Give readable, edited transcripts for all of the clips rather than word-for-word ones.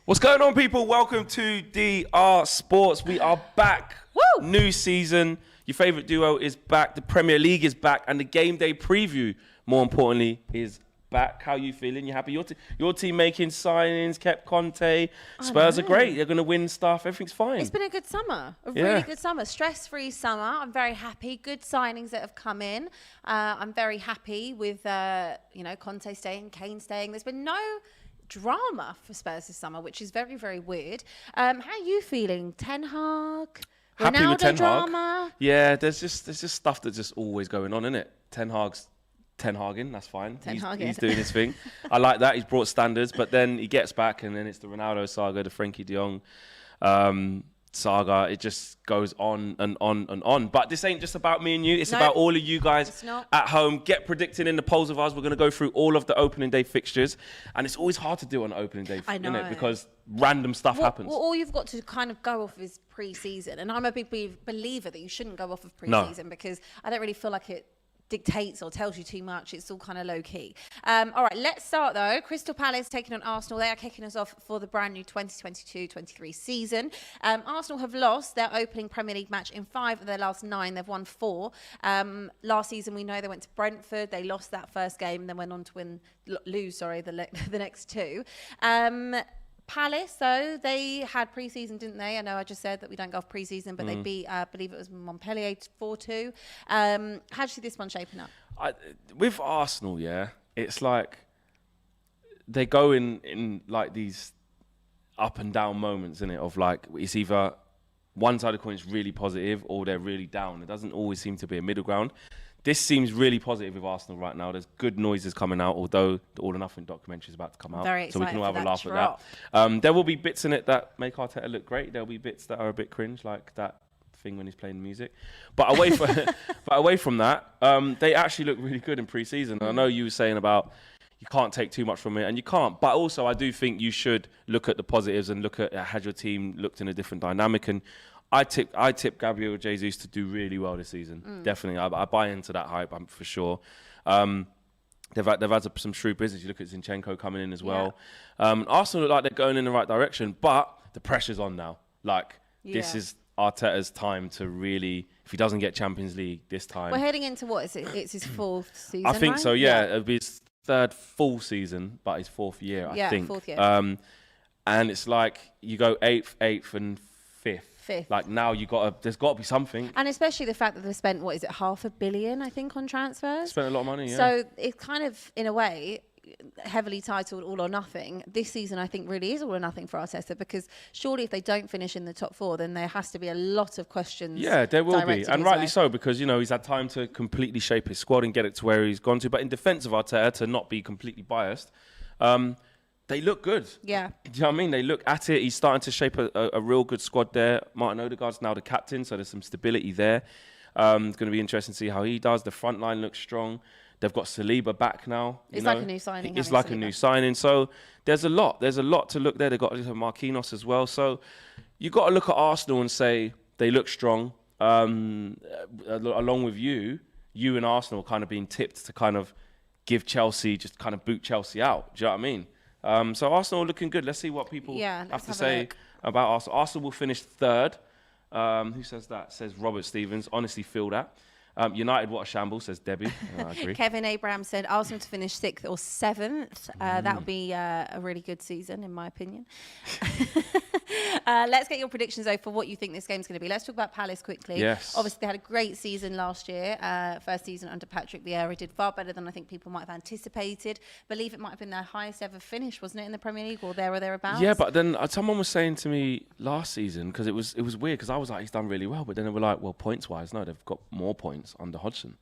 What's going on, people? Welcome to DR Sports. We are back. Woo! New season. Your favourite duo is back. The Premier League is back. And the game day preview, more importantly, is back. How you feeling? You happy? Your team making signings, kept Conte. Spurs are great. They're going to win stuff. Everything's fine. It's been a good summer. Really good summer. Stress-free summer. I'm very happy. Good signings that have come in. I'm very happy with, Conte staying, Kane staying. There's been no drama for Spurs this summer, which is very, very weird. How are you feeling? Ten Hag? Happy Ronaldo with Ten Hag. Drama? Yeah, there's just stuff that's just always going on, isn't it? Ten Haging, that's fine. He's doing his thing. I like that. He's brought standards, but then he gets back, and then it's the Ronaldo saga, the Frankie de Jong saga. It just goes on and on and on. But this ain't just about me and you. It's about all of you guys at home. Get predicting in the polls of ours. We're going to go through all of the opening day fixtures. And it's always hard to do on opening day, isn't it? Because random stuff happens. Well, all you've got to kind of go off is pre-season. And I'm a big believer that you shouldn't go off of pre-season because I don't really feel like it dictates or tells you too much. It's all kind of low key. All right, let's start though. Crystal Palace taking on Arsenal. They are kicking us off for the brand new 2022-23 season. Arsenal have lost their opening Premier League match in 5 of their last 9. They've won 4. Last season, we know they went to Brentford. They lost that first game and then went on to lose the next 2. Palace, though, they had pre-season, didn't they? I know I just said that we don't go off pre-season, but they beat, I believe it was Montpellier 4-2. How do you see this one shaping up? With Arsenal, it's like they go in like these up and down moments, innit? Of like, it's either one side of the coin is really positive or they're really down. It doesn't always seem to be a middle ground. This seems really positive with Arsenal right now. There's good noises coming out, although the All or Nothing documentary is about to come out. Very so we can all have a laugh drop. at that. There will be bits in it that make Arteta look great. There'll be bits that are a bit cringe, like that thing when he's playing music. But away from that, they actually look really good in pre-season. And I know you were saying about you can't take too much from it, and you can't. But also, I do think you should look at the positives and look at had your team looked in a different dynamic. And I tip Gabriel Jesus to do really well this season. Definitely, I buy into that hype. I'm for sure. They've had some shrewd business. You look at Zinchenko coming in as well. Arsenal look like they're going in the right direction, but the pressure's on now. This is Arteta's time to really, if he doesn't get Champions League this time. We're heading into what is it? It's his 4th season. I think right? so. Yeah, it'll be his 3rd full season, but his 4th year. I think. 4th year. And it's like you go 8th, and 5th. Like now there's got to be something. And especially the fact that they've spent, what is it, £500 million, I think, on transfers. Spent a lot of money, yeah. So it's kind of, in a way, heavily titled All or Nothing. This season, I think, really is All or Nothing for Arteta because surely if they don't finish in the top 4, then there has to be a lot of questions. Yeah, there will be. And rightly so because, he's had time to completely shape his squad and get it to where he's gone to. But in defence of Arteta, to not be completely biased, they look good. Yeah. Do you know what I mean? They look at it. He's starting to shape a real good squad there. Martin Odegaard's now the captain, so there's some stability there. It's going to be interesting to see how he does. The front line looks strong. They've got Saliba back now. It's like a new signing. It's like a new signing. So there's a lot. There's a lot to look there. They've got Marquinhos as well. So you've got to look at Arsenal and say they look strong. Along with you and Arsenal kind of being tipped to kind of give Chelsea, just kind of boot Chelsea out. Do you know what I mean? So Arsenal looking good. Let's see what people have to say about Arsenal. Arsenal will finish 3rd. Who says that? Says Robert Stevens. Honestly feel that. United, what a shambles, says Debbie. I agree. Kevin Abraham said Arsenal to finish 6th or 7th. That would be a really good season, in my opinion. Let's get your predictions, though, for what you think this game's going to be. Let's talk about Palace quickly. Yes. Obviously, they had a great season last year. First season under Patrick Vieira. Did far better than I think people might have anticipated. Believe it might have been their highest ever finish, wasn't it, in the Premier League or there or thereabouts? Yeah, but then someone was saying to me last season, because it was weird, because I was like, he's done really well. But then they were like, well, points-wise, no, they've got more points under Hodgson.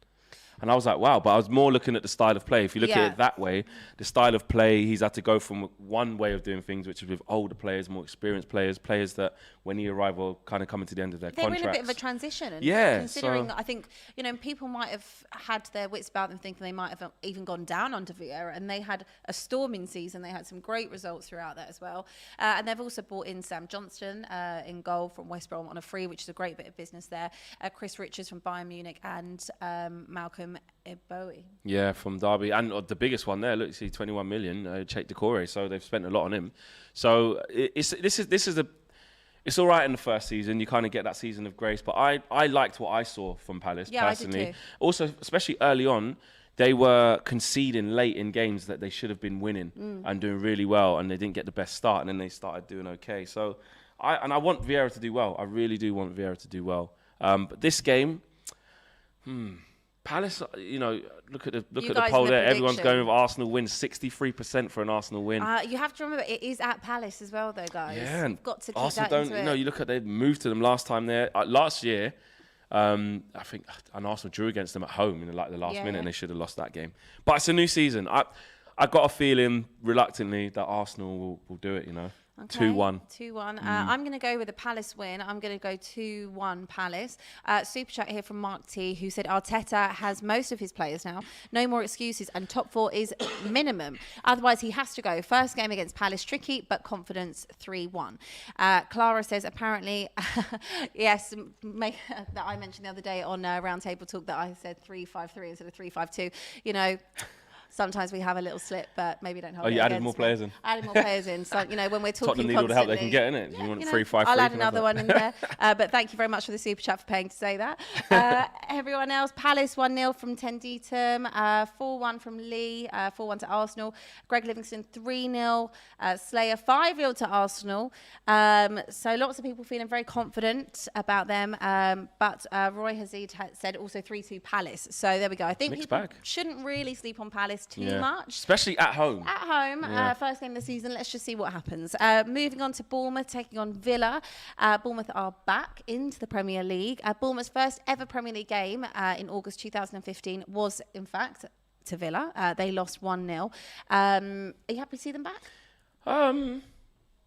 And I was like, wow, but I was more looking at the style of play. If you look at it that way, the style of play, he's had to go from one way of doing things, which is with older players, more experienced players that when he arrived were kind of coming to the end of their contracts. They were in a bit of a transition. And considering, I think, people might have had their wits about them thinking they might have even gone down under Vieira, and they had a storming season. They had some great results throughout that as well. And they've also brought in Sam Johnston in goal from West Brom on a free, which is a great bit of business there. Chris Richards from Bayern Munich and Malcolm Bowie. Yeah, from Derby. And the biggest one there, look, you see 21 million, Cheikh Doucouré. So they've spent a lot on him. So it's all right in the first season. You kind of get that season of grace. But I liked what I saw from Palace personally. I did too. Also, especially early on, they were conceding late in games that they should have been winning and doing really well. And they didn't get the best start. And then they started doing okay. So I want Vieira to do well. I really do want Vieira to do well. But this game... Palace, look at the poll there. Everyone's going with Arsenal win. 63% for an Arsenal win. You have to remember it is at Palace as well, though, guys. Yeah, you've got to keep Arsenal that into it. You look at they moved to them last time there. Last year, I think an Arsenal drew against them at home in the last minute, and they should have lost that game. But it's a new season. I got a feeling reluctantly that Arsenal will do it. Okay. 2-1. 2-1. I'm going to go with a Palace win. I'm going to go 2-1 Palace. Super chat here from Mark T, who said Arteta has most of his players now. No more excuses, and top 4 is minimum. Otherwise, he has to go. First game against Palace, tricky, but confidence 3-1. Clara says, apparently, yes, that I mentioned the other day on Roundtable Talk that I said 3-5-3 instead of 3-5-2. Sometimes we have a little slip, but maybe don't hold it. You added more players in. Added more players in. So, when we're talking Tottenham need all the help they can get, innit? You want 3-5-3. I'll add another one in there. But thank you very much for the super chat for paying to say that. Everyone else, Palace 1-0 from Tenditum, 4-1 from Lee, 4-1 to Arsenal. Greg Livingston 3-0. Slayer 5-0 to Arsenal. So lots of people feeling very confident about them. But Roy Hazid said also 3-2 Palace. So there we go. I think people shouldn't really sleep on Palace too much. Especially at home. At home, first game of the season. Let's just see what happens. Moving on to Bournemouth, taking on Villa. Bournemouth are back into the Premier League. Bournemouth's first ever Premier League game in August 2015 was, in fact, to Villa. They lost 1-0. Are you happy to see them back?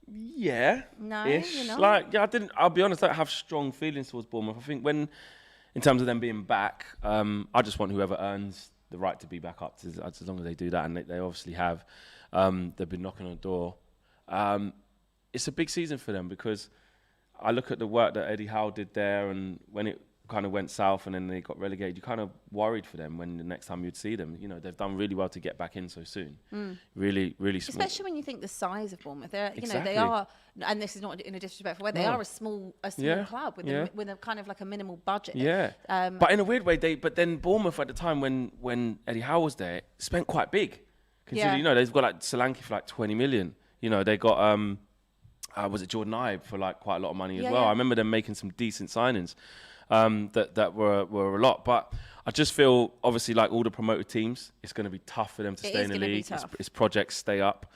Yeah. No, you're not? I'll be honest, I don't have strong feelings towards Bournemouth. I think in terms of them being back, I just want whoever earns the right to be back up, as long as they do that, and they obviously have. They've been knocking on the door. It's a big season for them because I look at the work that Eddie Howe did there, and when it kind of went south and then they got relegated, you kind of worried for them when the next time you'd see them. They've done really well to get back in so soon. Really, really small. Especially when you think the size of Bournemouth. Exactly. They are, and this is not in a disrespectful way, they are a small club with a kind of like a minimal budget. Yeah. But in a weird way, but then Bournemouth at the time when Eddie Howe was there, spent quite big. Considering, they've got like Solanke for like 20 million. They got, was it Jordan Ibe for like quite a lot of money as well. I remember them making some decent signings. That were a lot, but I just feel obviously like all the promoted teams, it's going to be tough for them to stay in the league. Its projects stay up,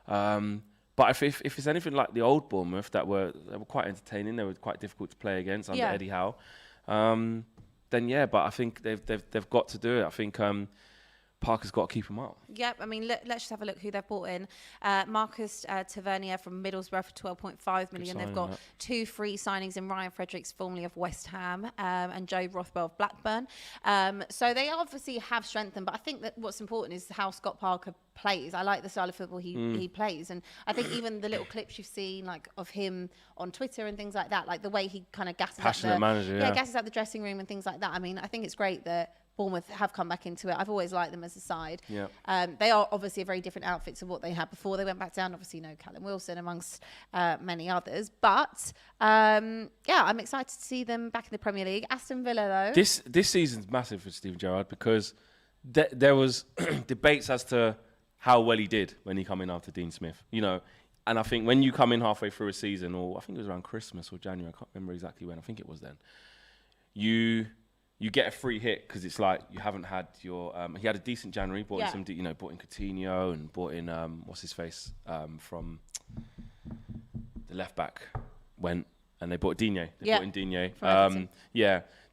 but if it's anything like the old Bournemouth they were quite entertaining, they were quite difficult to play against under Eddie Howe, then but I think they've got to do it. I think Parker's got to keep them up. Yep, I mean, let's just have a look who they've brought in. Marcus Tavernier from Middlesbrough for 12.5 million. They've got 2 free signings in Ryan Fredericks, formerly of West Ham, and Joe Rothwell of Blackburn. So they obviously have strengthened, but I think that what's important is how Scott Parker plays. I like the style of football he plays, and I think even the little clips you've seen like of him on Twitter and things like that, like the way he kind of gasses up the dressing room and things like that. I mean, I think it's great that Bournemouth have come back into it. I've always liked them as a side. They are obviously a very different outfit to what they had before they went back down. Obviously, Callum Wilson amongst many others. But I'm excited to see them back in the Premier League. Aston Villa, though. This season's massive for Steven Gerrard because there was debates as to how well he did when he came in after Dean Smith. And I think when you come in halfway through a season, or I think it was around Christmas or January, I can't remember exactly when. I think it was then. You get a free hit because it's like you haven't had your. He had a decent January. Bought in bought in Coutinho and bought in what's his face from the left back went and they bought Digne. Bought in Digne.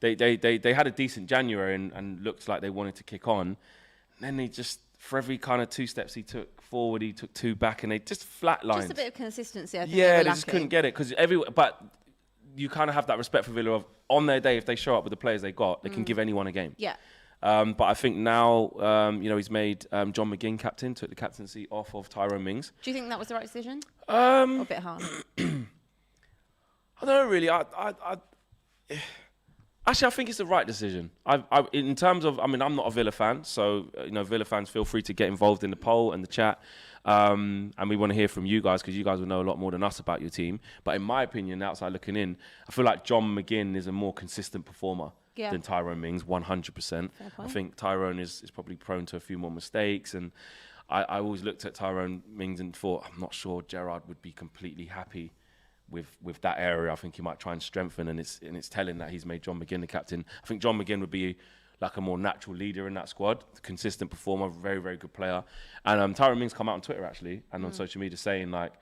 They had a decent January and looked like they wanted to kick on. And then they just for every kind of 2 steps he took forward, he took 2 back, and they just flatlined. Just a bit of consistency. I think they just couldn't get it because but you kind of have that respect for Villa of on their day, if they show up with the players they got, they can give anyone a game. Yeah. But I think now, he's made John McGinn captain, took the captaincy off of Tyrone Mings. Do you think that was the right decision? Or a bit hard? I don't know really. I Actually, I think it's the right decision. In terms of, I mean, I'm not a Villa fan, so Villa fans, feel free to get involved in the poll and the chat, and we want to hear from you guys because you guys will know a lot more than us about your team. But in my opinion, outside looking in, I feel like John McGinn is a more consistent performer than Tyrone Mings, 100%. I think Tyrone is probably prone to a few more mistakes, and I always looked at Tyrone Mings and thought, I'm not sure Gerrard would be completely happy with that area. I think he might try and strengthen, and it's telling that he's made John McGinn the captain. I think John McGinn would be like a more natural leader in that squad, consistent performer, very, very good player. And Tyrone Mings come out on Twitter actually and on social media saying like,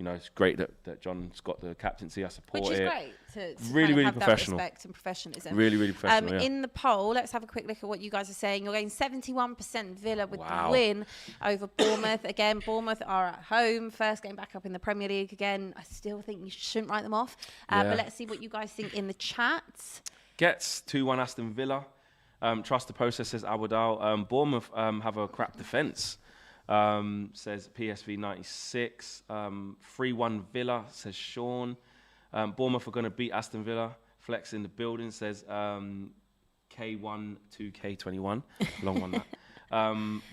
it's great that John's got the captaincy. I support it. Which is great to really, kind of really have professional. that respect and professionalism. Really, really professional. In the poll, let's have a quick look at what you guys are saying. You're getting 71% Villa with the win over Bournemouth. Again, Bournemouth are at home. First game back up in the Premier League again. I still think you shouldn't write them off. But let's see what you guys think in the chat. Gets 2-1 Aston Villa. Trust the process, says Awardal. Bournemouth have a crap defence. Says PSV 96. 3-1 Villa, says Sean. Bournemouth are going to beat Aston Villa. Flex in the building, says K1 to K21. Long one that.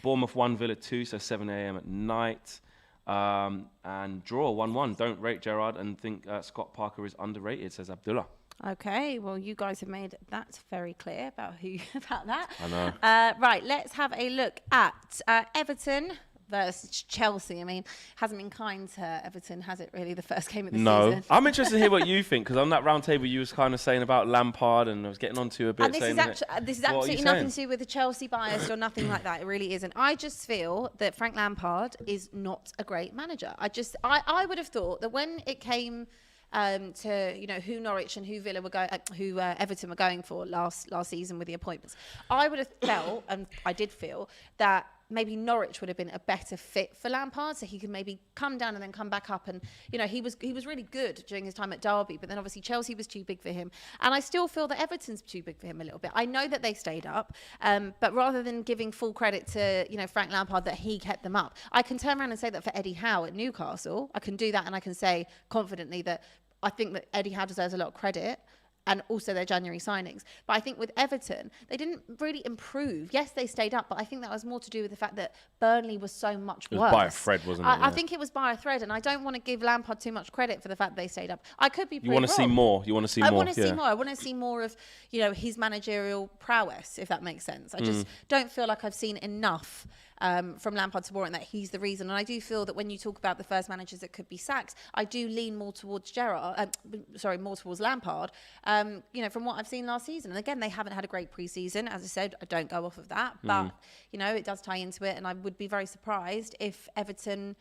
Bournemouth 1, Villa 2, so 7 a.m. at night. And draw 1-1. Don't rate Gerrard and think Scott Parker is underrated, says Abdullah. Okay, well, you guys have made that very clear about that. I know. Right, let's have a look at Everton versus Chelsea. I mean, hasn't been kind to Everton, has it really, the first game of the season? No. I'm interested to hear what you think, because on that round table you was kind of saying about Lampard, and I was getting onto a bit. And this is absolutely nothing to do with the Chelsea bias or nothing like that. It really isn't. I just feel that Frank Lampard is not a great manager. I would have thought that when it came to who Norwich and who Villa were going, who Everton were going for last season with the appointments, I would have felt, and I did feel, that maybe Norwich would have been a better fit for Lampard, so he could maybe come down and then come back up. And he was really good during his time at Derby, but then obviously Chelsea was too big for him, and I still feel that Everton's too big for him a little bit. I know that they stayed up, but rather than giving full credit to Frank Lampard that he kept them up, I can turn around and say that for Eddie Howe at Newcastle. I can do that, and I can say confidently that I think that Eddie Howe deserves a lot of credit, and also their January signings. But I think with Everton, they didn't really improve. Yes, they stayed up, but I think that was more to do with the fact that Burnley was so much worse. It was by a thread, wasn't it? I think it was by a thread, and I don't want to give Lampard too much credit for the fact that they stayed up. I could be. You want to see more. You want to see more. I want to see more. I want to see more of his managerial prowess, if that makes sense. I just don't feel like I've seen enough from Lampard to warrant that he's the reason. And I do feel that when you talk about the first managers that could be sacked, I do lean more towards more towards Lampard. From what I've seen last season, and again, they haven't had a great pre-season. As I said, I don't go off of that, but it does tie into it, and I would be very surprised if Everton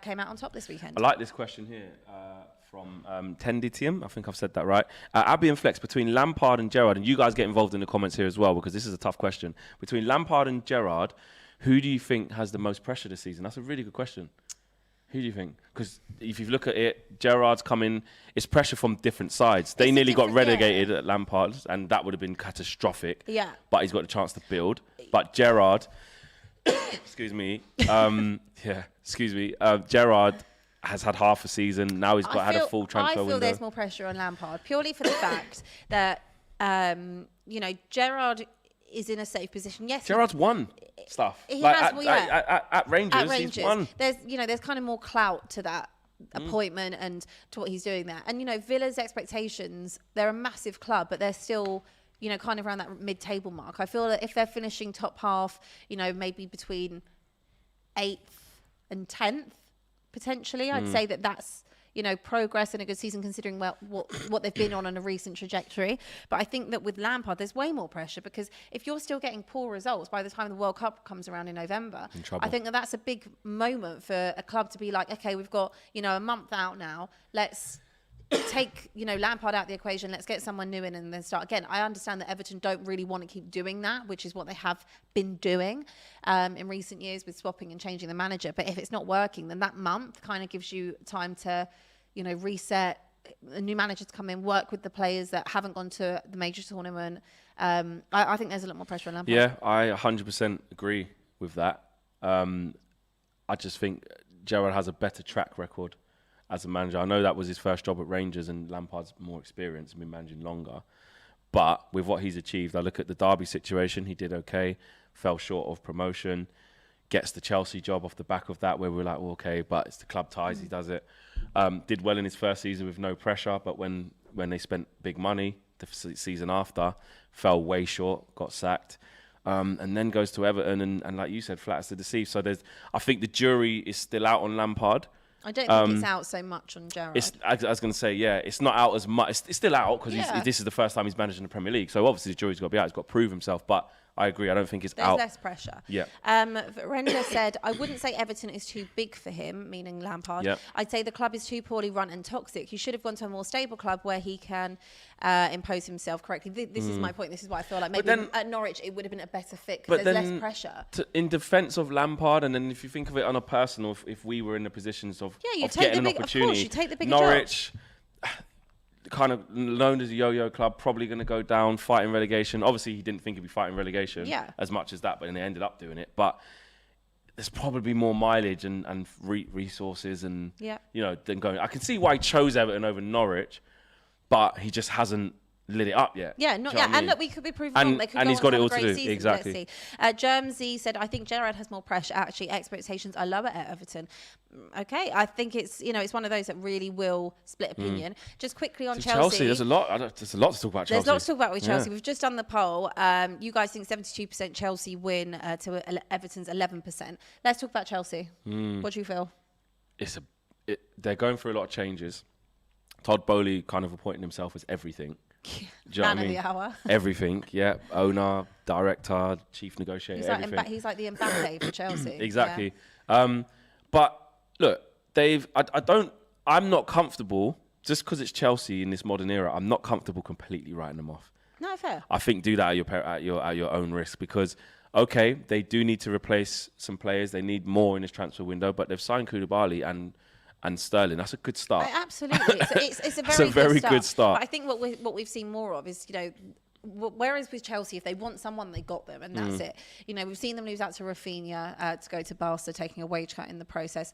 came out on top this weekend. I like this question here from Tenditium. I think I've said that right. Abbi and Flex, between Lampard and Gerrard, and you guys get involved in the comments here as well, because this is a tough question. Between Lampard and Gerrard, who do you think has the most pressure this season? That's a really good question. Who do you think? Because if you look at it, Gerrard's coming, it's pressure from different sides. They nearly got relegated at Lampard, and that would have been catastrophic. Yeah. But he's got a chance to build. But Gerrard, Gerrard has had half a season. Now he's had a full transfer window. I feel there's more pressure on Lampard, purely for the fact that, Gerrard is in a safe position. Yes, Gerrard's won stuff. He has, at Rangers, he's won. There's kind of more clout to that appointment and to what he's doing there. And Villa's expectations, they're a massive club, but they're still kind of around that mid-table mark. I feel that if they're finishing top half, maybe between 8th and 10th potentially, I'd say that's progress in a good season, considering what they've been on a recent trajectory. But I think that with Lampard, there's way more pressure, because if you're still getting poor results by the time the World Cup comes around in November, I think that that's a big moment for a club to be like, okay, we've got, a month out now. Let's take, Lampard out the equation. Let's get someone new in and then start again. I understand that Everton don't really want to keep doing that, which is what they have been doing in recent years with swapping and changing the manager. But if it's not working, then that month kind of gives you time to, reset, a new manager to come in, work with the players that haven't gone to the major tournament. I think there's a lot more pressure on Lampard. Yeah, I 100% agree with that. I just think Gerrard has a better track record as a manager. I know that was his first job at Rangers, and Lampard's more experienced and been managing longer. But with what he's achieved, I look at the Derby situation. He did okay, fell short of promotion, gets the Chelsea job off the back of that, where we're like, well, okay, but it's the club ties. He does it. Did well in his first season with no pressure, but when they spent big money, the season after, fell way short, got sacked. And then goes to Everton and like you said, flat as to deceive. So I think the jury is still out on Lampard. I don't think it's out so much on Gerrard. I was going to say, yeah, it's not out as much. It's still out because this is the first time he's managed in the Premier League. So obviously the jury's got to be out. He's got to prove himself. But I agree. I don't think it's out. There's less pressure. Yeah. Renda said, I wouldn't say Everton is too big for him, meaning Lampard. Yep. I'd say the club is too poorly run and toxic. He should have gone to a more stable club where he can impose himself correctly. This is my point. This is why I feel like maybe at Norwich it would have been a better fit because there's less pressure. In defence of Lampard, and then if you think of it on a personal, if we were in the positions of getting an opportunity, of course, you take the bigger Norwich, job. kind of known as a yo-yo club, probably going to go down, fighting relegation. Obviously, he didn't think he'd be fighting relegation as much as that, but then they ended up doing it. But there's probably more mileage and resources and, than going. I can see why he chose Everton over Norwich, but he just hasn't lit it up yet. Yeah, and look, we could be proven wrong. They could and go he's got on it all a to great do. season. Exactly. Germsy said, I think Gerrard has more pressure. Actually, expectations are lower at Everton. Okay, I think it's one of those that really will split opinion. Just quickly on Chelsea. There's a lot to talk about Chelsea. There's lots to talk about with Chelsea. We've just done the poll. You guys think 72% Chelsea win to Everton's 11%. Let's talk about Chelsea. What do you feel? They're going through a lot of changes. Todd Bowley kind of appointing himself as everything. Do you know what I mean? Man of the hour. Everything, yeah. Owner, director, chief negotiator, he's everything. He's like the Mbappe for Chelsea. Exactly. Yeah. But look, I'm not comfortable, just because it's Chelsea in this modern era, I'm not comfortable completely writing them off. No, fair. I think do that at your own risk because, okay, they do need to replace some players. They need more in this transfer window, but they've signed Koulibaly and Sterling. That's a good start. Absolutely. It's a very good start. But I think what we've seen more of is, whereas with Chelsea, if they want someone, they got them, and that's it. We've seen them lose out to Rafinha to go to Barca, taking a wage cut in the process.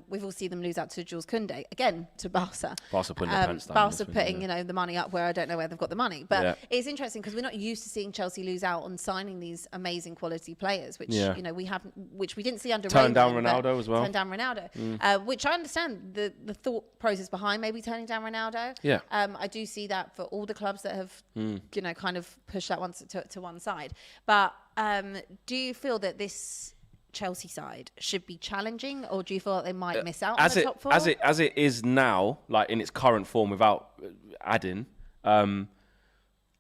We've all seen them lose out to Jules Koundé, again to Barca. Barca putting their pants down. Barca putting, the money up where I don't know where they've got the money. But it's interesting because we're not used to seeing Chelsea lose out on signing these amazing quality players, which which we didn't see under Turned down Ronaldo as well. Turned down Ronaldo, which I understand the thought process behind maybe turning down Ronaldo. Yeah. I do see that for all the clubs that have kind of push that one to one side. But do you feel that this Chelsea side should be challenging, or do you feel that they might miss out on the top four? As it is now, like in its current form, without adding,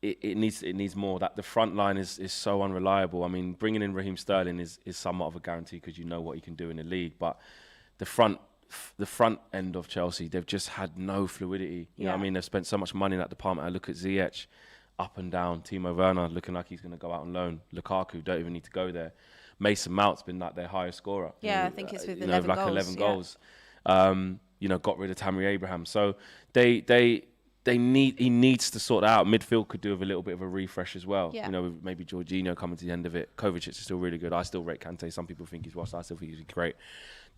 it needs more. That the front line is so unreliable. I mean, bringing in Raheem Sterling is somewhat of a guarantee because you know what he can do in the league, but the front end of Chelsea, they've just had no fluidity. You know what I mean? They've spent so much money in that department. I look at Ziyech, up and down. Timo Werner looking like he's going to go out on loan. Lukaku don't even need to go there. Mason Mount's been like their highest scorer. Yeah, I think it's with 11 goals. 11 goals. Got rid of Tammy Abraham. So he needs to sort out. Midfield could do with a little bit of a refresh as well. Yeah. With maybe Jorginho coming to the end of it. Kovacic is still really good. I still rate Kante. Some people think he's washed. I still think he's great.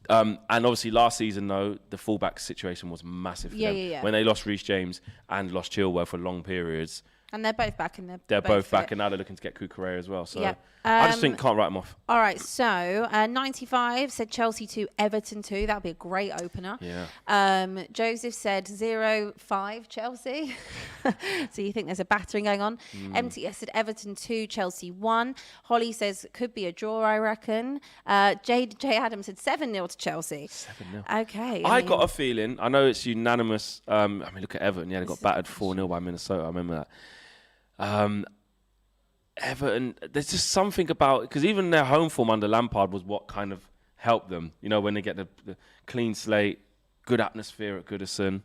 And obviously last season, though, the fullback situation was massive for them. Yeah. When they lost Reece James and lost Chilwell for long periods. And they're both back, they're both back, and now they're looking to get Cucurella as well. So I just think can't write them off. All right, so 95 said Chelsea 2, Everton 2. That would be a great opener. Yeah. Joseph said 0-5 Chelsea. So you think there's a battering going on. MTS said Everton 2, Chelsea 1. Holly says could be a draw, I reckon. J Adams said 7-0 to Chelsea. 7-0. Okay. I got a feeling, I know it's unanimous. Look at Everton. Yeah, they got battered 4-0 by Minnesota. I remember that. Everton, there's just something about, because even their home form under Lampard was what kind of helped them. When they get the clean slate, good atmosphere at Goodison.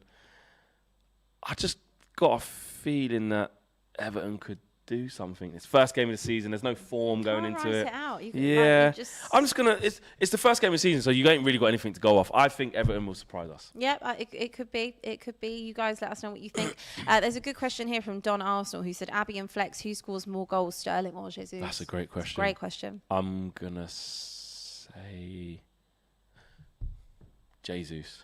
I just got a feeling that Everton could do something. It's first game of the season. There's no form going into it. I'm just gonna. It's the first game of the season, so you ain't really got anything to go off. I think Everton will surprise us. Yeah, it could be. It could be. You guys let us know what you think. There's a good question here from Don Arsenal who said Abbi and Flex, who scores more goals, Sterling or Jesus? That's a great question. Great question. I'm gonna say Jesus.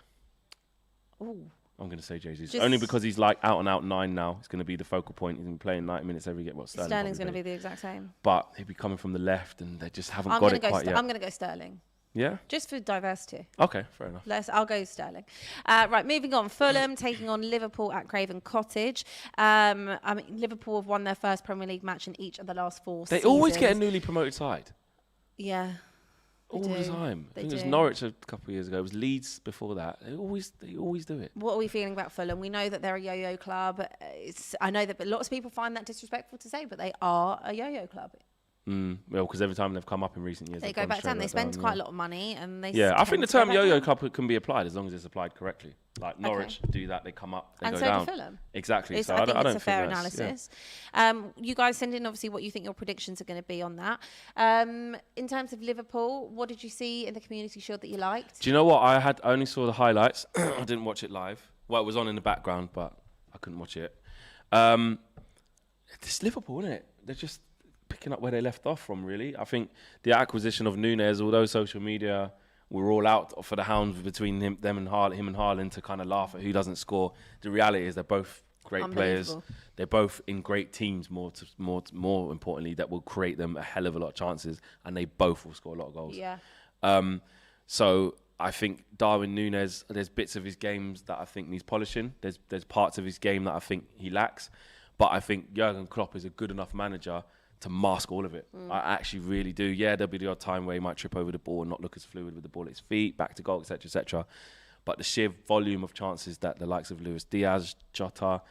Ooh. I'm going to say Jesus. Only because he's like out and out 9 now. He's going to be the focal point. He's going to be playing 90 minutes every game. Well, Sterling's going to be the exact same. But he'll be coming from the left, and they just haven't got it quite yet. I'm going to go Sterling. Yeah? Just for diversity. Okay, fair enough. I'll go Sterling. Right, moving on. Fulham taking on Liverpool at Craven Cottage. I mean, Liverpool have won their first Premier League match in each of the last 4 seasons. They always get a newly promoted side. Yeah. All the time. I think it was Norwich a couple of years ago. It was Leeds before that. They always do it. What are we feeling about Fulham? We know that they're a yo-yo club. I know that lots of people find that disrespectful to say, but they are a yo-yo club. Well, because every time they've come up in recent years, they go back down. They spend quite a lot of money, and they. Yeah, I think the term yo-yo club can be applied as long as it's applied correctly. Like Norwich do that, they come up, they go down. And so do Fulham. Exactly. So I think don't it's a fair analysis. Yeah. You guys send in obviously what you think your predictions are going to be on that. In terms of Liverpool, what did you see in the Community Shield that you liked? Do you know what? I only saw the highlights. I didn't watch it live. Well, it was on in the background, but I couldn't watch it. It's Liverpool, isn't it? They're just picking up where they left off from, really. I think the acquisition of Núñez, although social media were all out for the hounds between him and Haaland to kind of laugh at who doesn't score, the reality is they're both great players. They're both in great teams, more importantly, that will create them a hell of a lot of chances, and they both will score a lot of goals. Yeah. So I think Darwin Núñez, there's bits of his games that I think needs polishing. There's parts of his game that I think he lacks. But I think Jurgen Klopp is a good enough manager to mask all of it. I actually really do. Yeah, there'll be the odd time where he might trip over the ball and not look as fluid with the ball at his feet, back to goal, etc., etc. But the sheer volume of chances that the likes of Luis Diaz, Jota,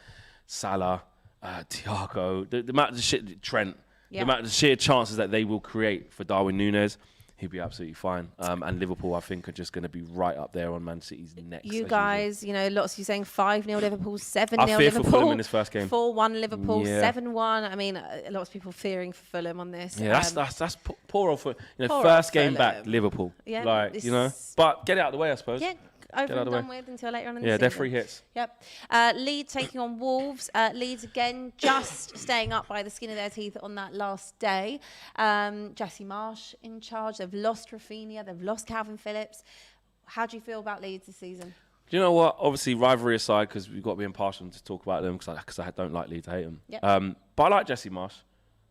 Salah, Thiago, the amount of shit, Trent, the amount of sheer chances that they will create for Darwin Núñez, he'll be absolutely fine. And Liverpool, I think, are just going to be right up there on Man City's next. You guys, you know, lots of you saying 5-0 Liverpool, 7-0 I fear Liverpool. for Fulham in this first game. 4-1 Liverpool, 7-1. I mean, lots of people fearing for Fulham on this. Yeah, that's poor old Fulham. You know, poor first game Fulham. back, Liverpool. Yeah, like, you know. But get it out of the way, I suppose. Yeah. Over and done with until later on in the season. Yeah, they're free hits. Yep. Leeds taking on Wolves. Leeds again just staying up by the skin of their teeth on that last day. Jesse Marsch in charge. They've lost Rafinha. They've lost Calvin Phillips. How do you feel about Leeds this season? Do you know what? Obviously, rivalry aside, because we've got to be impartial to talk about them, because I don't like Leeds, I hate them. Yep. But I like Jesse Marsch.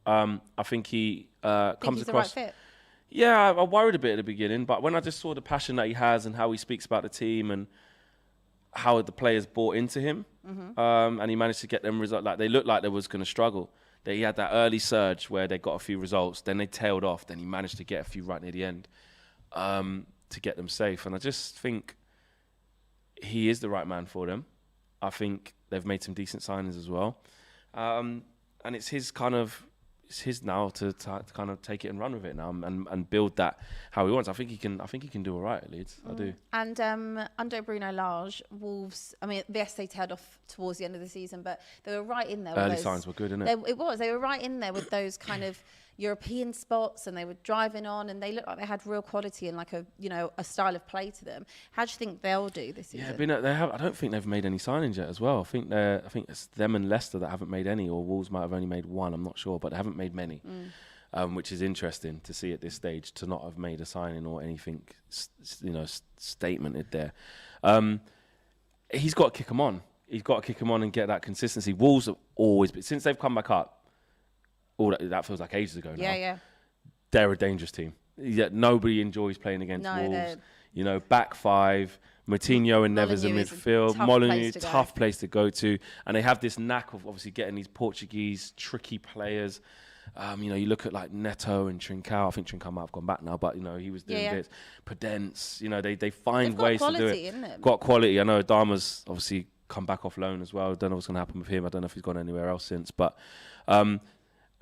I think he comes across. The right fit? Yeah, I worried a bit at the beginning, but when I just saw the passion that he has and how he speaks about the team and how the players bought into him, and he managed to get them results, like they looked like they was going to struggle. He had that early surge where they got a few results, then they tailed off, then he managed to get a few right near the end to get them safe. And I just think he is the right man for them. I think they've made some decent signings as well, and it's his now to kind of take it and run with it now and build that how he wants. I think he can do all right at Leeds. I do. And under Bruno Lage, Wolves, I mean, yes, they tailed off towards the end of the season, but they were right in there. Early signs were good, innit? They were right in there with those kind of European spots, and they were driving on, and they looked like they had real quality and like a style of play to them. How do you think they'll do this season? Yeah, I don't think they've made any signings yet as well. I think it's them and Leicester that haven't made any, or Wolves might have only made one. I'm not sure, but they haven't made many, which is interesting to see at this stage, to not have made a signing or anything, statemented there. He's got to kick them on. He's got to kick them on and get that consistency. Wolves have always been, since they've come back up. That feels like ages ago now. Yeah. They're a dangerous team. Nobody enjoys playing against Wolves. Back five, Moutinho and Neves in midfield. Molyneux, tough place to go to. And they have this knack of obviously getting these Portuguese tricky players. You look at like Neto and Trincao. I think Trincao might have gone back now, but he was doing bits. Podence, they find ways to do it. Got quality. I know Adama's obviously come back off loan as well. Don't know what's going to happen with him. I don't know if he's gone anywhere else since, but.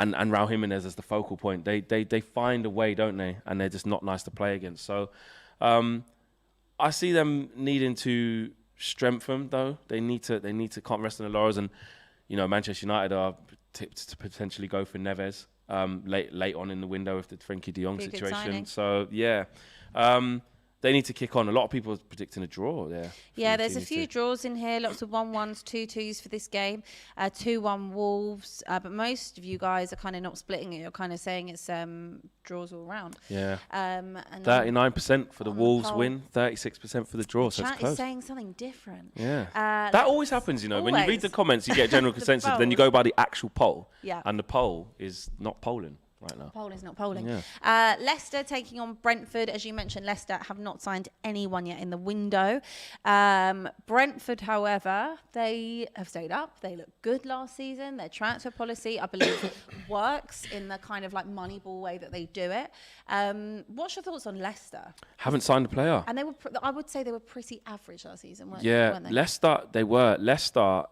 And Raul Jimenez as the focal point. They find a way, don't they? And they're just not nice to play against. So I see them needing to strengthen, though. They need to can't rest on the laurels. And Manchester United are tipped to potentially go for Neves late on in the window with the Frenkie de Jong situation. So yeah, they need to kick on. A lot of people are predicting a draw there. Yeah, there's a few draws in here. Lots of 1-1s, 2-2s for this game. 2-1 Wolves. But most of you guys are kind of not splitting it. You're kind of saying it's draws all around. Yeah. And 39% for the Wolves poll, win, 36% for the draw. So it's chat close. is saying something different. Yeah. That always happens, you know. When you read the Always. comments, you get general consensus. Then you go by the actual poll. Yeah. And the poll is not polling right now. Poll is not polling. Yeah. Leicester taking on Brentford. As you mentioned, Leicester have not signed anyone yet in the window. Brentford, however, they have stayed up. They look good last season. Their transfer policy, I believe, works in the kind of like Moneyball way that they do it. What's your thoughts on Leicester? Haven't signed a player. And they were, I would say they were pretty average last season, weren't Yeah, they? Leicester, they were. Leicester,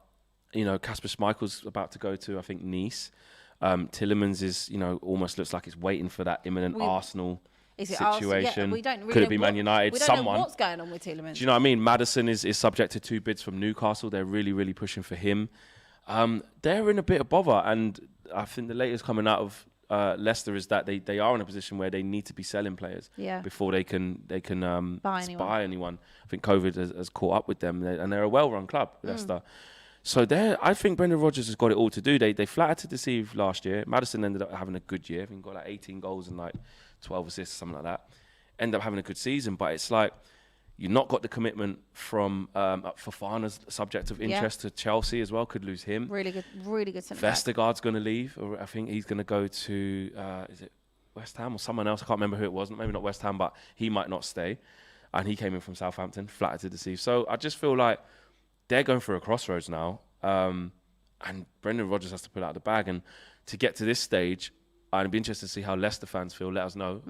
you know, Kasper Schmeichel's about to go to, I think, Nice. Tillemans is, you know, almost looks like it's waiting for that imminent Arsenal situation. Yeah, we don't really Could it be Man United? We don't Someone. know what's going on with Tillemans. Do you know what I mean? Maddison is subject to 2 bids from Newcastle. They're really, really pushing for him. They're in a bit of bother, and I think the latest coming out of Leicester is that they are in a position where they need to be selling players before they can buy anyone. I think COVID has caught up with them, and they're a well-run club, Leicester. So I think Brendan Rodgers has got it all to do. They flattered to deceive last year. Maddison ended up having a good year. I think he got like 18 goals and like 12 assists, something like that. Ended up having a good season, but it's like you've not got the commitment from Fofana's subject of interest to Chelsea as well. Could lose him. Really good centre back. Vestergaard's going to leave, or I think he's going to go to is it West Ham or someone else? I can't remember who it was. Maybe not West Ham, but he might not stay. And he came in from Southampton, flattered to deceive. So I just feel like they're going through a crossroads now, and Brendan Rodgers has to pull out the bag. And to get to this stage, I'd be interested to see how Leicester fans feel. Let us know.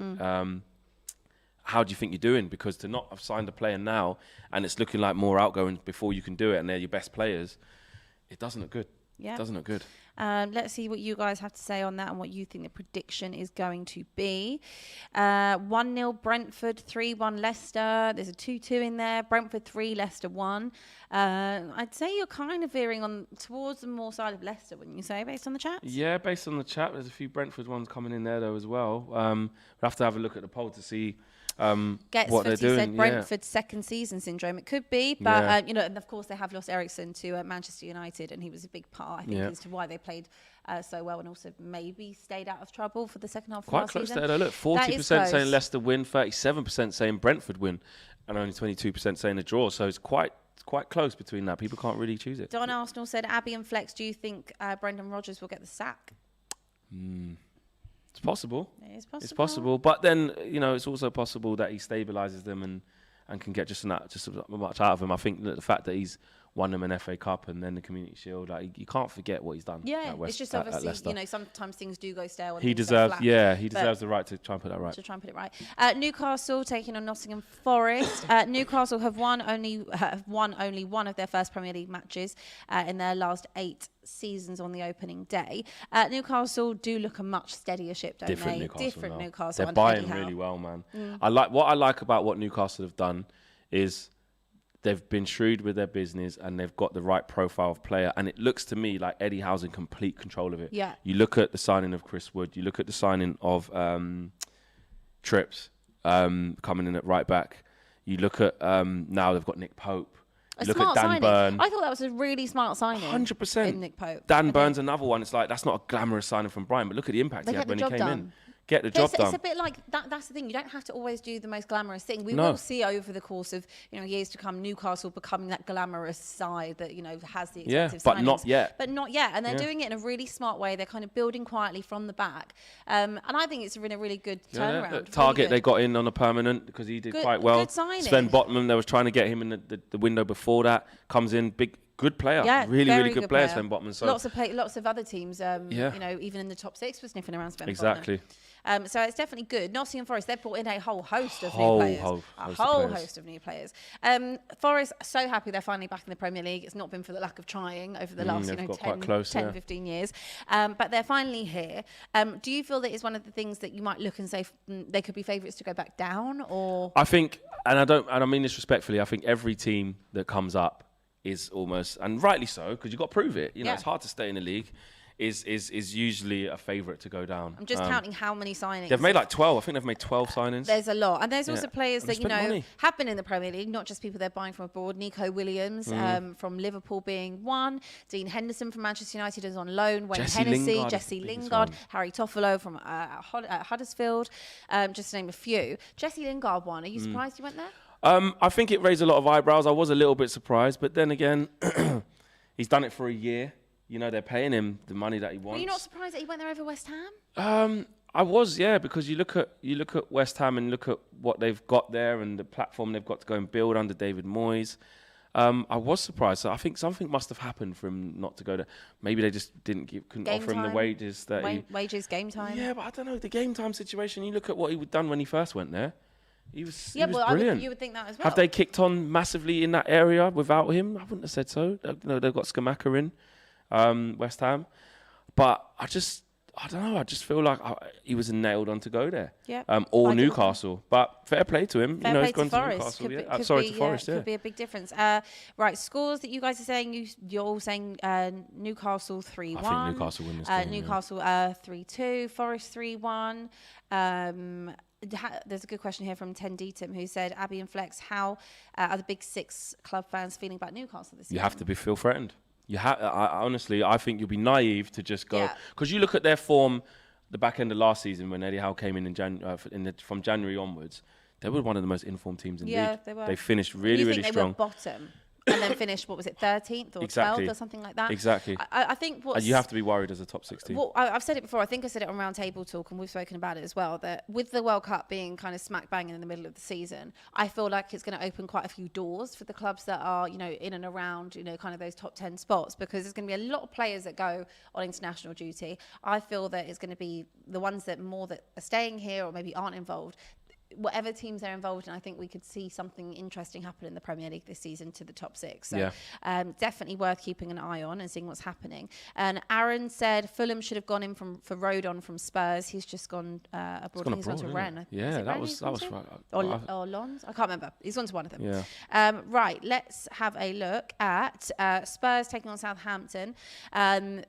How do you think you're doing? Because to not have signed a player now, and it's looking like more outgoing before you can do it, and they're your best players, it doesn't look good. Yeah. It doesn't look good. Let's see what you guys have to say on that and what you think the prediction is going to be. 1-0 Brentford, 3-1 Leicester. There's a 2-2 in there. Brentford 3, Leicester 1. I'd say you're kind of veering on towards the more side of Leicester, wouldn't you say, based on the chat? Yeah, based on the chat. There's a few Brentford ones coming in there, though, as well. We'll have to have a look at the poll to see what they're doing. Said Brentford's second season syndrome. It could be, but you know, and of course they have lost Ericsson to Manchester United, and he was a big part, I think, as to why they played so well, and also maybe stayed out of trouble for the second half of last season. Quite close there, though. Look, 40% saying Leicester win, 37% saying Brentford win, and only 22% saying a draw. So it's quite close between that. People can't really choose it. Don Arsenal said, Abbi and Flex, do you think Brendan Rodgers will get the sack? It's possible. It is possible. It's possible. But then, you know, it's also possible that he stabilises them and can get just as much out of them. I think that the fact that he's won them an FA Cup and then the Community Shield, like, you can't forget what he's done. Yeah, it's just obviously, you know, sometimes things do go stale. He deserves the right to try and put that right. To try and put it right. Newcastle taking on Nottingham Forest. Newcastle have won only one of their first Premier League matches in their last 8 seasons on the opening day. Newcastle do look a much steadier ship, don't they? Different Newcastle. They're buying really well, man. I like about what Newcastle have done is they've been shrewd with their business and they've got the right profile of player. And it looks to me like Eddie Howe's in complete control of it. Yeah. You look at the signing of Chris Wood. You look at the signing of Trips coming in at right back. You look at now they've got Nick Pope. Look at Dan Burn. I thought that was a really smart signing. 100%. Nick Pope. Dan Burn's another one. It's like, that's not a glamorous signing from Brighton, but look at the impact he had when he came in. Get the job done. It's a bit like that. That's the thing. You don't have to always do the most glamorous thing. We will see over the course of years to come Newcastle becoming that glamorous side that has the expensive but signings. not yet. But not yet. And they're doing it in a really smart way. They're kind of building quietly from the back. And I think it's been a really good turnaround. Target really they got in on a permanent because he did quite well. Good signing. Sven Botman, they was trying to get him in the window before that. Comes in good player. Yeah, really good player, Sven Botman. So lots of other teams, even in the top 6 were sniffing around Sven Botman. Exactly. So it's definitely good. Nottingham Forest, they've brought in a whole host of new players. A whole host of new players. Forest, so happy they're finally back in the Premier League. It's not been for the lack of trying over the last 10, 15 years. But they're finally here. Do you feel that it's one of the things that you might look and say they could be favourites to go back down? Or I think, and I mean this respectfully, I think every team that comes up is almost, and rightly so, because you've got to prove it. It's hard to stay in the league. is usually a favourite to go down. I'm just counting how many signings. They've made like 12. I think they've made 12 signings. There's a lot. And there's also players and that, have been in the Premier League, not just people they're buying from abroad. Nico Williams from Liverpool being one. Dean Henderson from Manchester United is on loan. Wayne Hennessy, Jesse Lingard, Harry Toffolo from Huddersfield, just to name a few. Jesse Lingard won. Are you surprised he went there? I think it raised a lot of eyebrows. I was a little bit surprised, but then again, he's done it for a year. They're paying him the money that he wants. Were you not surprised that he went there over West Ham? I was, because you look at West Ham and look at what they've got there and the platform they've got to go and build under David Moyes. I was surprised. So I think something must have happened for him not to go there. Maybe they just couldn't offer him the wages that game time. Yeah, but I don't know, the game time situation. You look at what he had done when he first went there. He was brilliant. You would think that as well. Have they kicked on massively in that area without him? I wouldn't have said so. They've got Skamaka in, West Ham. But I don't know. I just feel like he was nailed on to go there. Yeah. Or Newcastle. But fair play to him. Fair play he's gone to Forest. Newcastle. To Forest. Could be a big difference. Right, scores that you guys are saying. You're all saying Newcastle 3-1. I think Newcastle win this game. Newcastle 3-2. Forest 3-1. There's a good question here from Ten Deatum who said, Abbi and Flex, how are the big six club fans feeling about Newcastle this season? You have to feel threatened. Honestly, I think you'll be naive to just go, because you look at their form the back end of last season when Eddie Howe came in from January onwards. They were one of the most informed teams in the league. They were. They finished really strong. They were bottom and then finished, 13th or 12th or something like that? Exactly. I think you have to be worried as a top 16. Well, I've said it before. I think I said it on Round Table Talk, and we've spoken about it as well, that with the World Cup being kind of smack bang in the middle of the season, I feel like it's going to open quite a few doors for the clubs that are, in and around, kind of those top 10 spots, because there's going to be a lot of players that go on international duty. I feel that it's going to be the ones that are staying here or maybe aren't involved. Whatever teams they're involved in, I think we could see something interesting happen in the Premier League this season to the top six. So definitely worth keeping an eye on and seeing what's happening. And Aaron said Fulham should have gone in for Rodon from Spurs. He's just gone abroad. He's gone to Rennes. Yeah, that was right. Or Lons? I can't remember. He's gone to one of them. Yeah. Right, let's have a look at Spurs taking on Southampton.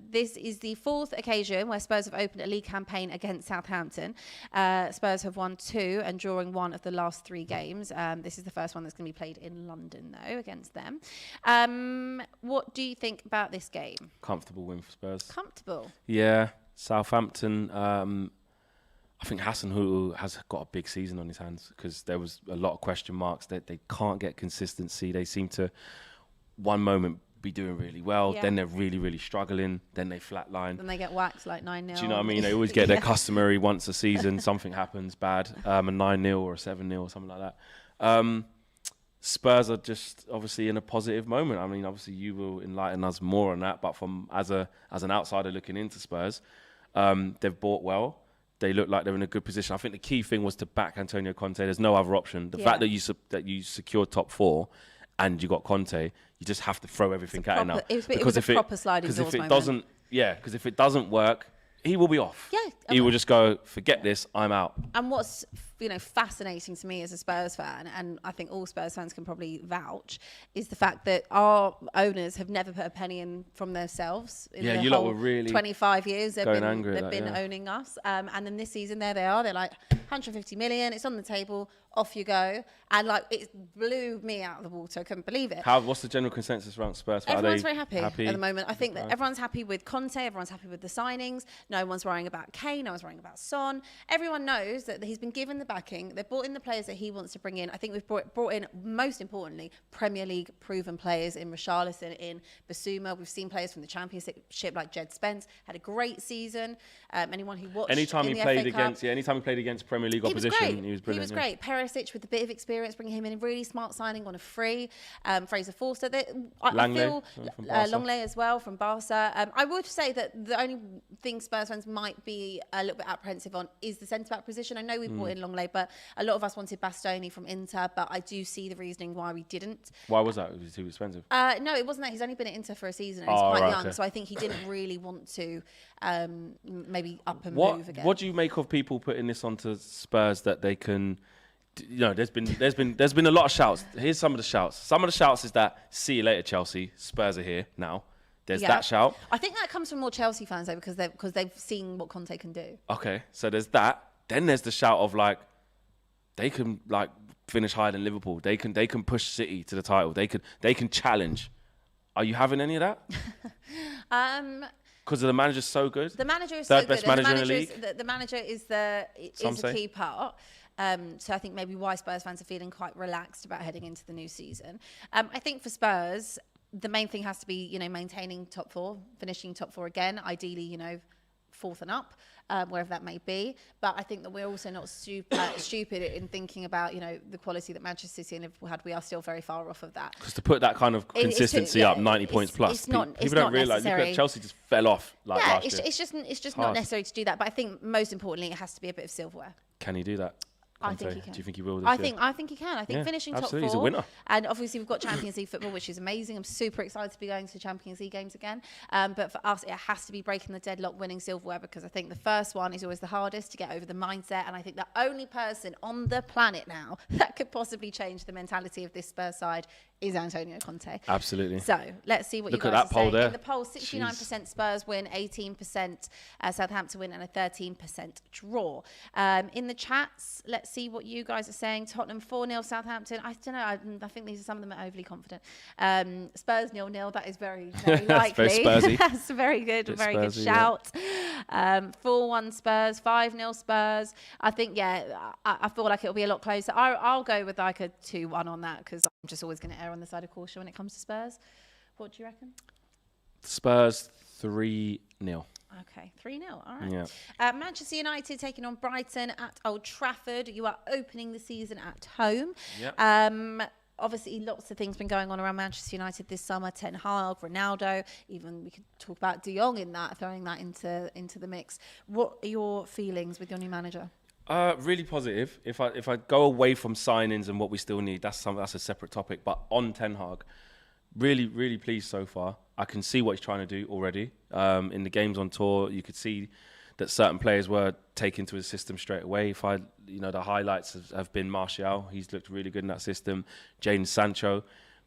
This is the fourth occasion where Spurs have opened a league campaign against Southampton. Spurs have won 2 and drawing one of the last 3 games. This is the first one that's going to be played in London, though, against them. What do you think about this game? Comfortable win for Spurs. Comfortable? Yeah. Southampton, I think Hasenhüttl has got a big season on his hands because there was a lot of question marks that they can't get consistency. They seem to, one moment, be doing really well, then they're really struggling, then they flatline. Then they get waxed like 9-0. Do you know what I mean? They always get their customary once a season, something happens bad, a 9-0 or a 7-0 or something like that. Spurs are just obviously in a positive moment. I mean, obviously you will enlighten us more on that, but as an outsider looking into Spurs, they've bought well. They look like they're in a good position. I think the key thing was to back Antonio Conte. There's no other option. The fact that you secured top 4 and you got Conte, you just have to throw everything at it now. It was a proper sliding doors moment. Because if it doesn't work, he will be off. Yeah. He will just go, forget this, I'm out. And what's fascinating to me as a Spurs fan, and I think all Spurs fans can probably vouch, is the fact that our owners have never put a penny in from themselves in the whole 25 years they've been owning us. And then this season, there they are. They're like 150 million. It's on the table. Off you go. And it blew me out of the water. I couldn't believe it. What's the general consensus around Spurs? Everyone's very happy at the moment. I think that everyone's happy with Conte. Everyone's happy with the signings. No one's worrying about Kane. No one's worrying about Son. Everyone knows that he's been given the backing. They've brought in the players that he wants to bring in. I think we've brought in, most importantly, Premier League proven players in Richarlison, in Basuma. We've seen players from the Championship like Jed Spence. Had a great season. Anyone who watched anytime he played against Premier League opposition, he was brilliant. He was great. Perisic with a bit of experience, bringing him in, a really smart signing on a free. Fraser Forster. Longley as well from Barca. I would say that the only thing Spurs fans might be a little bit apprehensive on is the centre-back position. I know we brought in Longley, but a lot of us wanted Bastoni from Inter, but I do see the reasoning why we didn't. Why was that? Was he too expensive? No, it wasn't that. He's only been at Inter for a season and he's quite young, so I think he didn't really want to maybe up and move again. What do you make of people putting this onto Spurs that they can... there's been a lot of shouts. Here's some of the shouts. Some of the shouts is that, see you later, Chelsea. Spurs are here now. There's that shout. I think that comes from more Chelsea fans though, because they've seen what Conte can do. Okay, so there's that. Then there's the shout of like, they can like finish higher than Liverpool. They can push City to the title. They can challenge. Are you having any of that? Because the manager's so good. The manager is third so best good. manager in the league. The manager is the key part. So I think maybe why Spurs fans are feeling quite relaxed about heading into the new season. I think for Spurs, the main thing has to be, maintaining top four, finishing top four again, ideally, fourth and up, wherever that may be. But I think that we're also not stupid in thinking about, the quality that Manchester City and Liverpool had. We are still very far off of that. Because to put that kind of consistency up, 90 points plus, people don't realise. Look at Chelsea just fell off last year. It's just not necessary to do that. But I think most importantly, it has to be a bit of silverware. Can he do that? I think he can. Do you think he will this I year? think he can. I think finishing top four. He's a winner. And obviously we've got Champions League football, which is amazing. I'm super excited to be going to Champions League games again. But for us, it has to be breaking the deadlock, winning silverware, because I think the first one is always the hardest to get over the mindset. And I think the only person on the planet now that could possibly change the mentality of this Spurs side is Antonio Conte. Absolutely. So let's see what Look you at guys that are poll saying. there. In the poll, 69% Spurs win, 18% Southampton win, and a 13% draw. In the chats, let's see what you guys are saying. Tottenham 4-0 Southampton. I don't know. I think these are some of them are overly confident. Spurs 0-0. That is very, very likely. That's very Spursy. That's very good. Very good shout. 4-1 Spurs. 5-0 Spurs. I think, I feel like it'll be a lot closer. I'll go with like a 2-1 on that, because I'm just always going to err on the side of caution when it comes to Spurs. What do you reckon? Spurs 3-0. Okay, 3-0. All right. Yeah. Manchester United taking on Brighton at Old Trafford. You are opening the season at home. Yep. Obviously, lots of things been going on around Manchester United this summer. Ten Hag, Ronaldo, even we could talk about De Jong in that, throwing that into the mix. What are your feelings with your new manager? Really positive. If I go away from signings and what we still need, that's a separate topic. But on Ten Hag, really, really pleased so far. I can see what he's trying to do already. In the games on tour, you could see that certain players were taken to his system straight away. The highlights have been Martial. He's looked really good in that system. Jadon Sancho,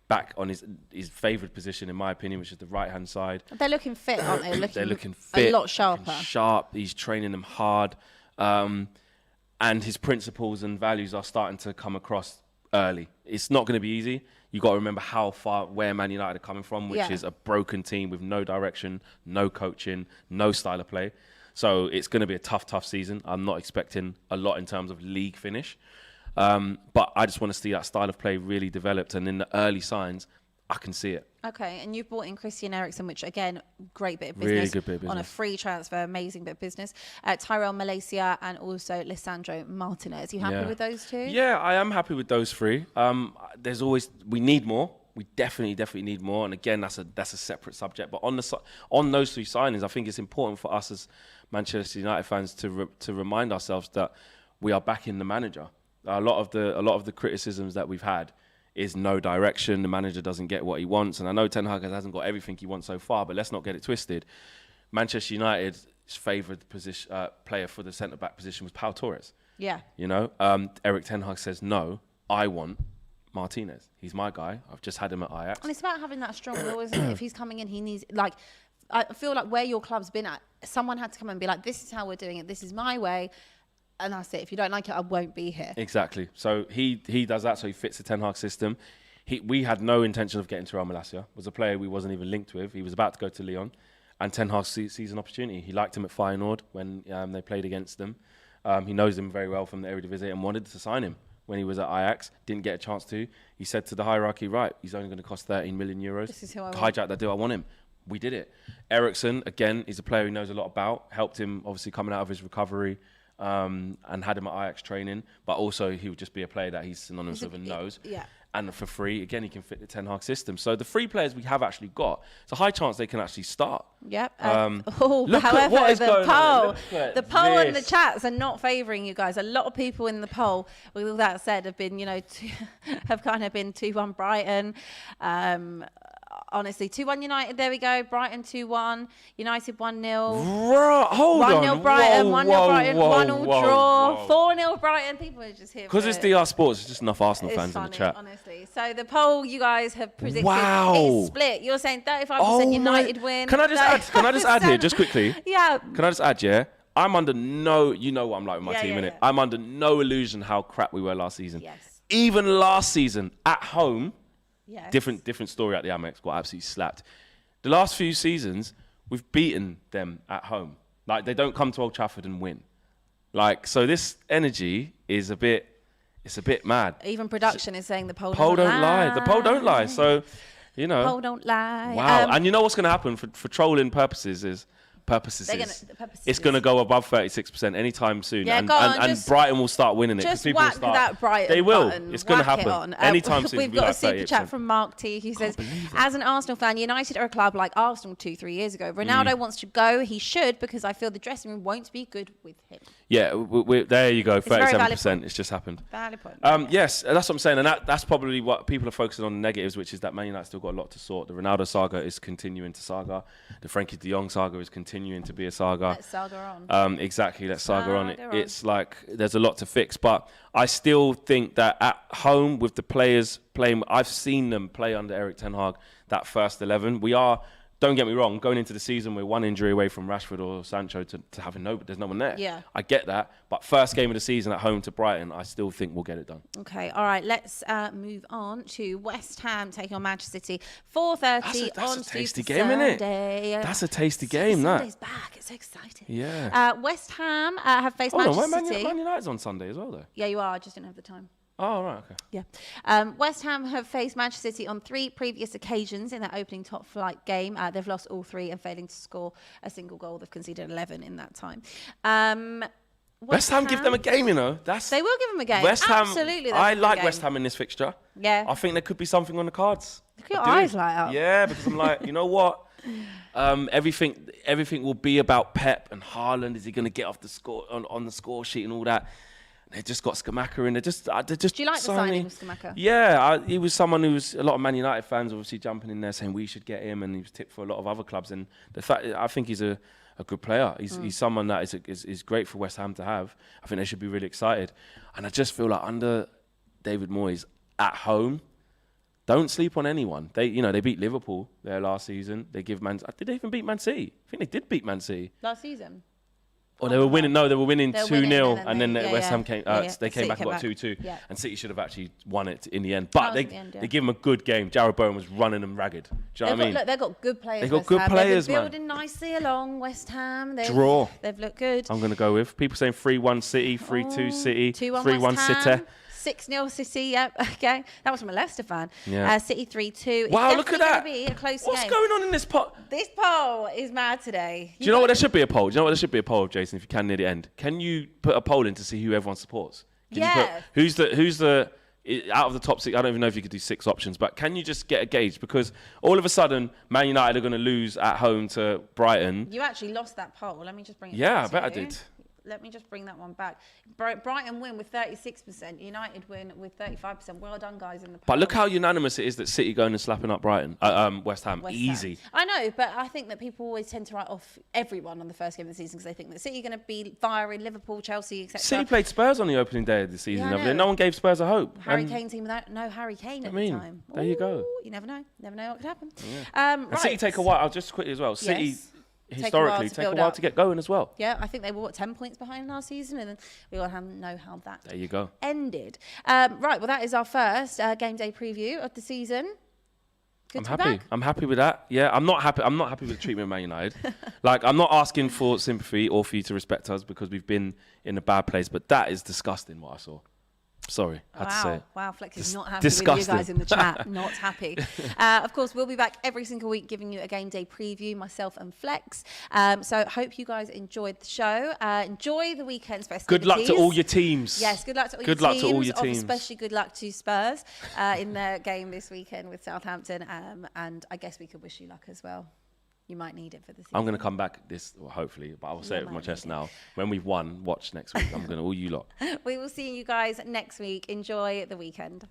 back on his favoured position, in my opinion, which is the right-hand side. They're looking fit, aren't they? They're looking fit. A lot sharper. Sharp. He's training them hard. And his principles and values are starting to come across early. It's not going to be easy. You got to remember where Man United are coming from, which is a broken team with no direction, no coaching, no style of play. So it's going to be a tough season. I'm not expecting a lot in terms of league finish. But I just want to see that style of play really developed. And in the early signs, I can see it. Okay, and you've brought in Christian Eriksen, which again, great bit of business. Really good bit of business. On a free transfer, amazing bit of business. Tyrell Malaysia and also Lisandro Martinez. You happy with those two? Yeah, I am happy with those three. We need more. We definitely need more. And again, that's a separate subject. But on those three signings, I think it's important for us as Manchester United fans to remind ourselves that we are backing the manager. A lot of the criticisms that we've had is no direction. The manager doesn't get what he wants. And I know Ten Hag hasn't got everything he wants so far, but let's not get it twisted. Manchester United's favoured player for the centre-back position was Pau Torres. Yeah. Erik Ten Hag says, no, I want Martinez. He's my guy. I've just had him at Ajax. And it's about having that strong will, isn't it? If he's coming in, he needs, I feel like where your club's been at, someone had to come and be like, this is how we're doing it. This is my way. And that's it. If you don't like it, I won't be here. Exactly. So he does that. So he fits the Ten Hag system. We had no intention of getting Tyrell Malacia. Was a player we wasn't even linked with. He was about to go to Lyon, and Ten Hag sees an opportunity. He liked him at Feyenoord when they played against them. He knows him very well from the Eredivisie and wanted to sign him when he was at Ajax. Didn't get a chance to. He said to the hierarchy, right, he's only going to cost 13 million euros. This is who I want. Hijack that deal. I want him. We did it. Eriksen, again, is a player he knows a lot about. Helped him obviously coming out of his recovery. And had him at Ajax training, but also he would just be a player that he's synonymous with and knows. Yeah. And for free, again, he can fit the Ten Hag system. So the three players we have actually got, it's a high chance they can actually start. Yep. Look however, at what is going on. The poll and the chats are not favouring you guys. A lot of people in the poll, with all that said, have been, have kind of been 2-1 Brighton. Honestly, 2-1 United. There we go. Brighton 2-1. United 1-0. Hold on. 1-0 Brighton. 1-0 Brighton. 1-0 draw. 4-0 Brighton. People are just here. Because it's DR Sports, it's just enough Arsenal fans funny, in the chat. Honestly. So the poll you guys have predicted is split. You're saying 35% United win. Can I just add here, just quickly? Yeah. Can I just add, yeah? I'm under no, you know what I'm like with my team, innit? I'm under no illusion how crap we were last season. Yes. Even last season, at home, yes. different story at the Amex, got absolutely slapped. The last few seasons, we've beaten them at home. Like, they don't come to Old Trafford and win. Like, so this energy is a bit mad. Even production is saying the poll don't lie. The poll don't lie. So, you know. Poll don't lie. Wow. And you know what's going to happen for trolling purposes is it's going to go above 36% anytime soon. Yeah, and Brighton will start winning it. Just whack that Brighton They will. Button. It's going to happen. Anytime soon. We've got a super chat from Mark T. Who says, as an Arsenal fan, United are a club like Arsenal 2-3 years ago. Ronaldo wants to go. He should, because I feel the dressing room won't be good with him. Yeah, there you go. 37%. It's just happened. Valid point. Yes, that's what I'm saying. And that's probably what people are focusing on, the negatives, which is that Man United still got a lot to sort. The Ronaldo saga is continuing to saga. The Frankie de Jong saga is continuing to be a saga. Let's saga on. Exactly, let's saga on. It's like there's a lot to fix. But I still think that at home with the players playing, I've seen them play under Eric Ten Hag, that first 11. We are, don't get me wrong, going into the season, we're one injury away from Rashford or Sancho to having there's no one there. Yeah. I get that. But first game of the season at home to Brighton, I still think we'll get it done. Okay, all right, let's move on to West Ham taking on Manchester City. 4:30 on a tasty Super game, Sunday. innit? That's a tasty game, that. Sunday's back. It's so exciting. Yeah. West Ham have faced Hold Manchester on, City. Man United's on Sunday as well, though. Yeah, you are. I just didn't have the time. Oh, right, okay. Yeah. West Ham have faced Manchester City on 3 previous occasions in their opening top flight game. They've lost all 3 and failing to score a single goal. They've conceded 11 in that time. West Ham give them a game, you know. They will give them a game. West Ham, absolutely. I like West Ham in this fixture. Yeah. I think there could be something on the cards. Look at your eyes light up. Yeah, because I'm like, you know what? Everything will be about Pep and Haaland. Is he going to get off the score on the score sheet and all that? They just got Skamaka in. They're just. Do you like the signing of Skamaka? Yeah, he was someone who was a lot of Man United fans obviously jumping in there saying we should get him, and he was tipped for a lot of other clubs. And the fact, I think he's a good player. He's someone that is great for West Ham to have. I think they should be really excited. And I just feel like under David Moyes at home, don't sleep on anyone. They beat Liverpool there last season. They give Did they even beat Man City? I think they did beat Man City last season. Or they were winning. No, they were winning 2-0, and then West Ham came. They came back and got 2-2, and City should have actually won it in the end. But they give them a good game. Jared Bowen was running them ragged. Do you know what I mean? Look, they've got good players. They've got good players, man. They've been building nicely along. West Ham. Draw. They've looked good. I'm going to go with people saying 3-1 City, 3-2 City, 3-1 City. 6-0 City, yep, okay. That was from a Leicester fan. Yeah. City 3-2. Wow, look at that. Be a close What's game. going on in this pot? This poll is mad today. Do you know what? There should be a poll. Do you know what? There should be a poll, Jason, if you can near the end. Can you put a poll in to see who everyone supports? Can you put, who's the out of the top 6? I don't even know if you could do 6 options, but can you just get a gauge? Because all of a sudden, Man United are going to lose at home to Brighton. You actually lost that poll. Let me just bring it back. Yeah, I bet I did. Let me just bring that one back. Brighton win with 36%. United win with 35%. Well done, guys, in the poll. But look how unanimous it is that City going and slapping up Brighton. West Ham. Easy. I know, but I think that people always tend to write off everyone on the first game of the season because they think that City are going to be firing Liverpool, Chelsea, etc. City played Spurs on the opening day of the season. Yeah, no one gave Spurs a hope. Harry Kane team without no Harry Kane at the time. There you go. You never know. Never know what could happen. Yeah. And City take a while. I'll just quickly as well. City... Historically, take a while to get going as well. Yeah, I think they were 10 points behind last season, and then we all know how that ended. Right, well, that is our first game day preview of the season. Good I'm happy. I'm happy with that. Yeah, I'm not happy with the treatment of Man United. Like, I'm not asking for sympathy or for you to respect us because we've been in a bad place, but that is disgusting what I saw. Sorry, I had to say it. Wow, Flex is not happy with you guys in the chat. Not happy. Of course, we'll be back every single week giving you a game day preview, myself and Flex. So hope you guys enjoyed the show. Enjoy the weekend's festivities. Good luck to all your teams. Yes, good luck to all your teams. Especially good luck to Spurs in their game this weekend with Southampton. And I guess we could wish you luck as well. You might need it for the season. I'm going to come back hopefully, but I'll say it with my chest now. When we've won, watch next week. I'm going to all you lot. We will see you guys next week. Enjoy the weekend.